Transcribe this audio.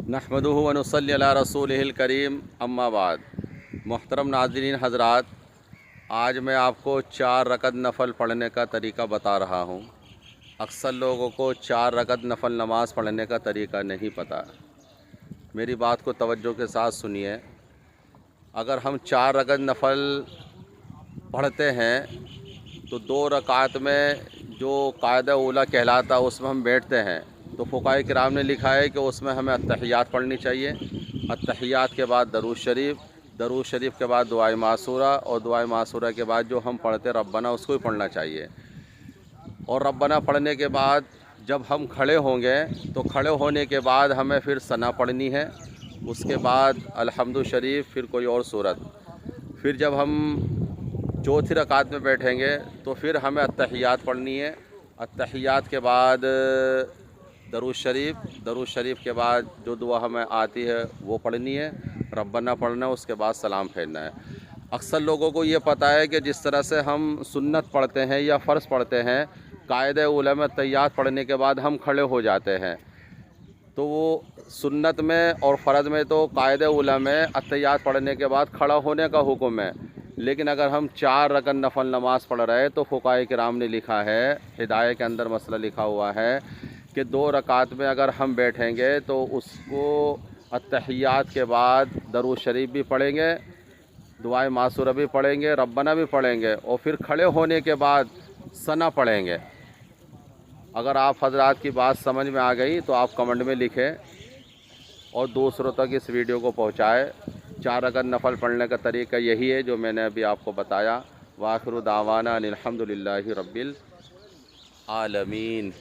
नहमदुहु व नुसल्ली अला रसूलिहिल करीम अम्मा बाद। मोहतरम नाज़रीन हज़रात, आज मैं आपको 4 रकत नफ़ल पढ़ने का तरीका बता रहा हूँ। अक्सर लोगों को 4 रकत नफ़ल नमाज़ पढ़ने का तरीका नहीं पता। मेरी बात को तवज्जो के साथ सुनिए। अगर हम 4 रकत नफ़ल पढ़ते हैं तो 2 रकात में जो कायदा उला कहलाता है उसमें हम बैठते हैं, तो फ़ुक़हा किराम ने लिखा है कि उसमें हमें अत्तहियात पढ़नी चाहिए। अत्तहियात के बाद दरूद शरीफ के बाद दुआए मासूरा, और दुआए मासूरा के बाद जो हम पढ़ते रब्बना उसको भी पढ़ना चाहिए। और रब्बना पढ़ने के बाद जब हम खड़े होंगे तो खड़े होने के बाद हमें फिर सना पढ़नी है। उसके बाद अल्हम्दु शरीफ, फिर कोई और सूरत। फिर जब हम चौथी रकात में बैठेंगे तो फिर हमें अत्तहियात पढ़नी है। अत्तहियात के बाद दरूद शरीफ के बाद जो दुआ हमें आती है वो पढ़नी है, रब्बना पढ़ना है, उसके बाद सलाम फेरना है। अक्सर लोगों को ये पता है कि जिस तरह से हम सुन्नत पढ़ते हैं या फ़र्ज़ पढ़ते हैं, कायदे उला में अत्तहियात पढ़ने के बाद हम खड़े हो जाते हैं, तो वो सुन्नत में और फ़र्ज़ में तो कायदे उला में अत्तहियात पढ़ने के बाद खड़ा होने का हुक्म है। लेकिन अगर हम 4 रकत नफ़ल नमाज़ पढ़ रहे हैं तो फ़ुक़हा किराम ने लिखा है, हिदायत के अंदर मसला लिखा हुआ है कि 2 रकात में अगर हम बैठेंगे तो उसको अत्तहियात के बाद दरूद शरीफ भी पढ़ेंगे, दुआए मासूरा भी पढ़ेंगे, रब्बना भी पढ़ेंगे, और फिर खड़े होने के बाद सना पढ़ेंगे। अगर आप हज़रात की बात समझ में आ गई तो आप कमेंट में लिखें और दूसरों तक इस वीडियो को पहुँचाएँ। 4 रकत नफ़ल पढ़ने का तरीका यही है जो मैंने अभी आपको बताया। वाखिरु दावाना अनिल हम्दुलिल्लाहि रब्बिल आलमीन।